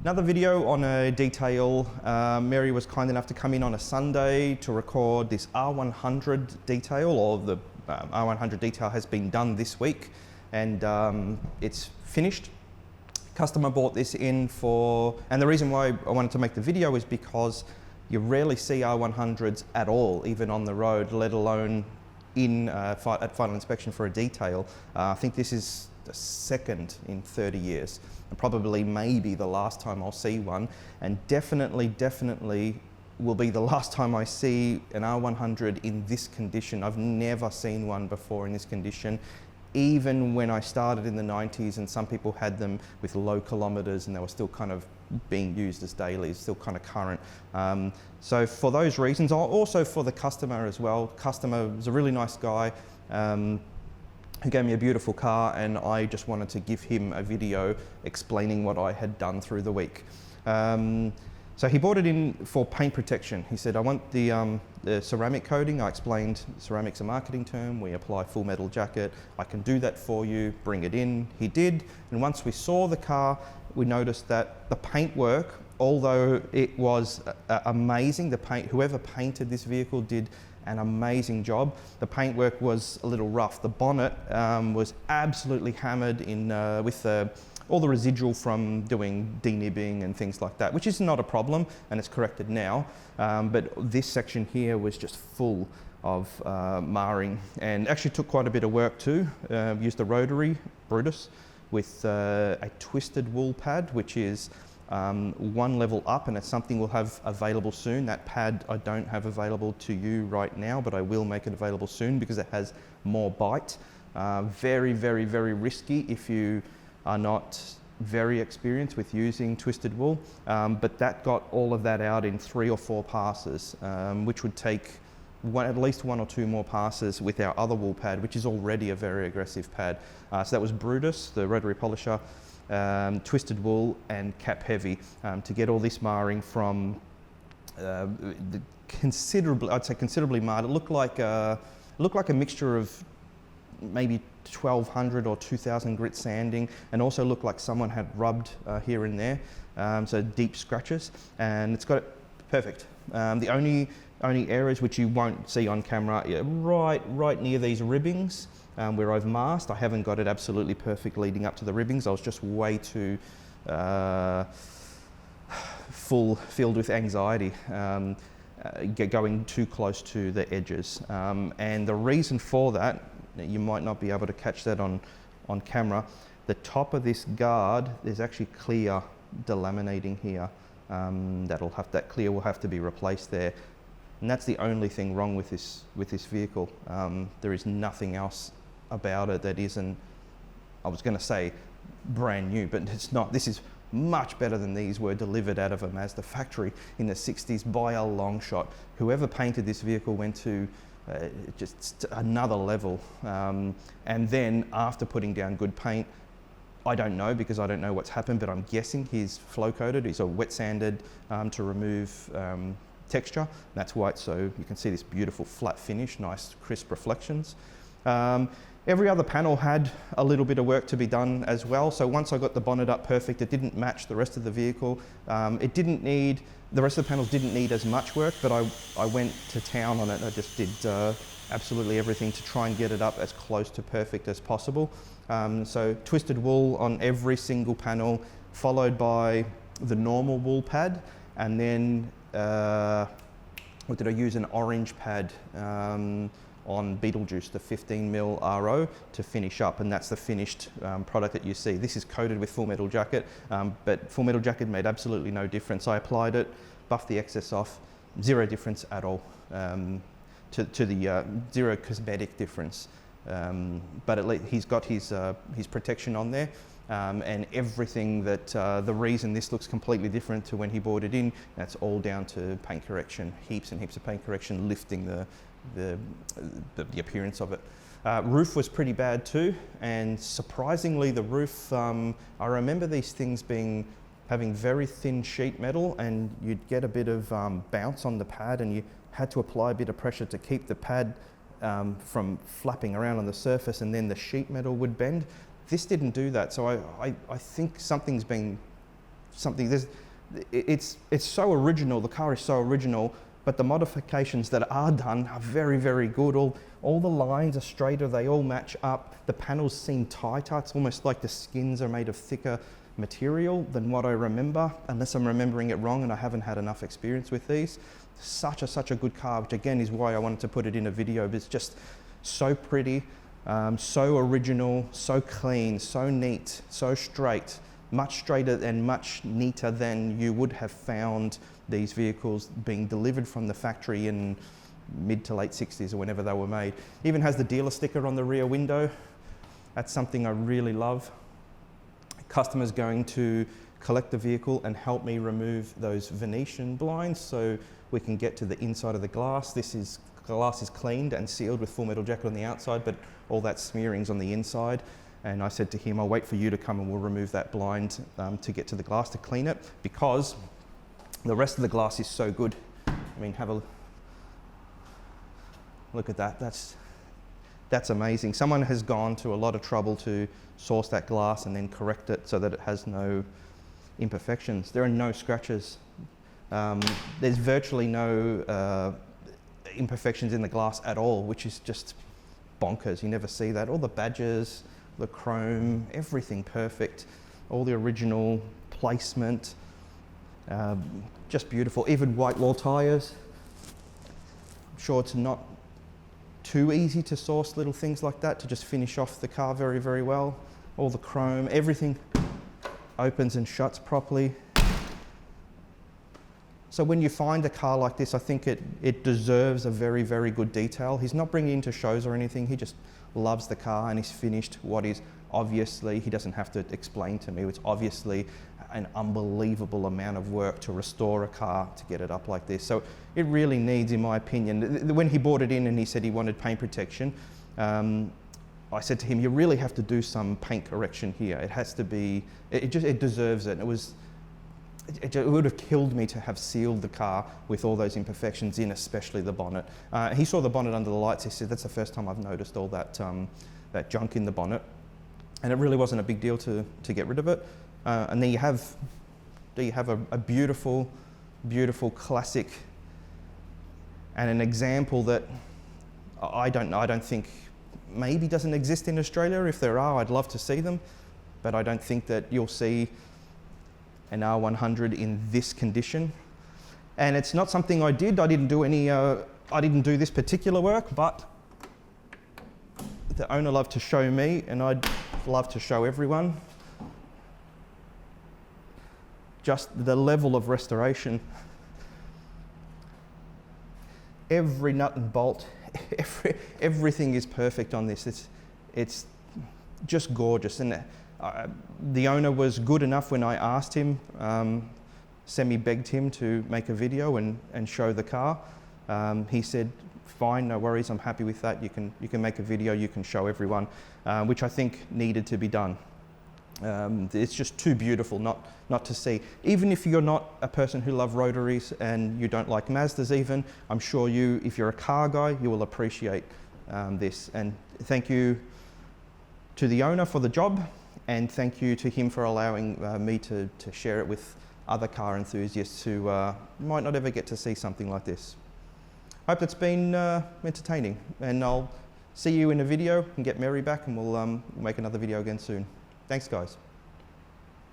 Another video on a detail. Mary was kind enough to come in on a Sunday to record this R100 detail, or the R100 detail has been done this week, and it's finished. Customer bought this in for, and the reason why I wanted to make the video is because you rarely see R100s at all, even on the road, let alone in at final inspection for a detail. I think this is the second in 30 years, and probably maybe the last time I'll see one, and definitely will be the last time I see an R100 in this condition. I've never seen one before in this condition, even when I started in the 90s, and some people had them with low kilometers and they were still kind of being used as dailies, still kind of current. So for those reasons, also for the customer as well. Customer was a really nice guy who gave me a beautiful car, and I just wanted to give him a video explaining what I had done through the week. So he bought it in for paint protection. He said, I want the ceramic coating. I explained ceramic's a marketing term. We apply full metal jacket. I can do that for you, bring it in. He did, and once we saw the car, we noticed that the paint work, although it was amazing, whoever painted this vehicle did an amazing job. The paintwork was a little rough. The bonnet was absolutely hammered in with all the residual from doing denibbing and things like that, which is not a problem, and it's corrected now. But this section here was just full of marring, and actually took quite a bit of work too. Used the Rotary Brutus with a twisted wool pad, which is one level up, and it's something we'll have available soon. That pad I don't have available to you right now, but I will make it available soon because it has more bite. Very risky if you are not very experienced with using twisted wool, but that got all of that out in 3 or 4 passes, which would take at least 1 or 2 more passes with our other wool pad, which is already a very aggressive pad. So that was Brutus, the rotary polisher, twisted wool and cap heavy, to get all this marring from considerably marred. It looked like a mixture of maybe 1200 or 2000 grit sanding, and also looked like someone had rubbed here and there, so deep scratches, and it's got it perfect. The only areas which you won't see on camera, right near these ribbings, where I've masked, I haven't got it absolutely perfect leading up to the ribbings. I was just way too filled with anxiety, going too close to the edges. And the reason for that, you might not be able to catch that on camera, the top of this guard, there's actually clear delaminating here. That clear will have to be replaced there. And that's the only thing wrong with this vehicle. There is nothing else about it that isn't, I was going to say brand new, but it's not. This is much better than these were delivered out of a Mazda factory in the 60s by a long shot. Whoever painted this vehicle went to just another level. And then after putting down good paint, I don't know, because I don't know what's happened, but I'm guessing he's flow coated. He's wet sanded to remove texture. That's why so you can see this beautiful flat finish, nice crisp reflections. Every other panel had a little bit of work to be done as well. So once I got the bonnet up perfect, it didn't match the rest of the vehicle. The rest of the panels didn't need as much work, but I went to town on it. I just did absolutely everything to try and get it up as close to perfect as possible. So twisted wool on every single panel, followed by the normal wool pad, and then what did I use? An orange pad on Betelgeuse, the 15mm RO, to finish up, and that's the finished product that you see. This is coated with full metal jacket, but full metal jacket made absolutely no difference. I applied it, buffed the excess off, zero difference at all, to the zero cosmetic difference. But at least he's got his protection on there, and everything that the reason this looks completely different to when he bought it in, that's all down to paint correction, heaps and heaps of paint correction, lifting the appearance of it. Roof was pretty bad too, and surprisingly the roof, I remember these things having very thin sheet metal, and you'd get a bit of bounce on the pad, and you had to apply a bit of pressure to keep the pad from flapping around on the surface, and then the sheet metal would bend. This didn't do that, so I think something's been something. It's so original. The car is so original, but the modifications that are done are very, very good. All the lines are straighter. They all match up. The panels seem tighter. It's almost like the skins are made of thicker material than what I remember, unless I'm remembering it wrong and I haven't had enough experience with these. Such a good car, which again is why I wanted to put it in a video. But it's just so pretty, so original, so clean, so neat, so straight, much straighter and much neater than you would have found these vehicles being delivered from the factory in mid to late 60s or whenever they were made. Even has the dealer sticker on the rear window. That's something I really love. Customers going to collect the vehicle and help me remove those Venetian blinds so we can get to the inside of the glass. Glass is cleaned and sealed with full metal jacket on the outside, but all that smearing's on the inside. And I said to him, I'll wait for you to come and we'll remove that blind to get to the glass to clean it, because the rest of the glass is so good. I mean, have a look at that. That's amazing. Someone has gone to a lot of trouble to source that glass and then correct it so that it has no imperfections. There are no scratches. There's virtually no imperfections in the glass at all, which is just bonkers. You never see that. All the badges, the chrome, everything perfect. All the original placement, just beautiful. Even white wall tires. I'm sure it's not too easy to source little things like that to just finish off the car very, very well. All the chrome, everything opens and shuts properly. So when you find a car like this, I think it deserves a very, very good detail. He's not bringing it into shows or anything. He just loves the car and he's finished what is obviously, he doesn't have to explain to me, it's obviously an unbelievable amount of work to restore a car to get it up like this. So it really needs, in my opinion, when he brought it in and he said he wanted paint protection, I said to him, you really have to do some paint correction here. It has to be, it deserves it. It would have killed me to have sealed the car with all those imperfections in, especially the bonnet. He saw the bonnet under the lights. He said, that's the first time I've noticed all that, that junk in the bonnet. And it really wasn't a big deal to get rid of it. And there you have a beautiful, beautiful classic and an example that I don't think maybe doesn't exist in Australia. If there are, I'd love to see them, but I don't think that you'll see an R100 in this condition. And it's not something I did. I didn't do this particular work, but the owner loved to show me, and I'd love to show everyone just the level of restoration. Every nut and bolt, everything is perfect on this. It's just gorgeous. And the owner was good enough when I asked him, semi-begged him to make a video and show the car. He said, fine, no worries, I'm happy with that. You can make a video, you can show everyone, which I think needed to be done. It's just too beautiful not to see. Even if you're not a person who loves rotaries and you don't like Mazdas even, I'm sure if you're a car guy, you will appreciate this. And thank you to the owner for the job, and thank you to him for allowing me to share it with other car enthusiasts who might not ever get to see something like this. Hope that's been entertaining, and I'll see you in a video and get Mary back, and we'll make another video again soon. Thanks, guys.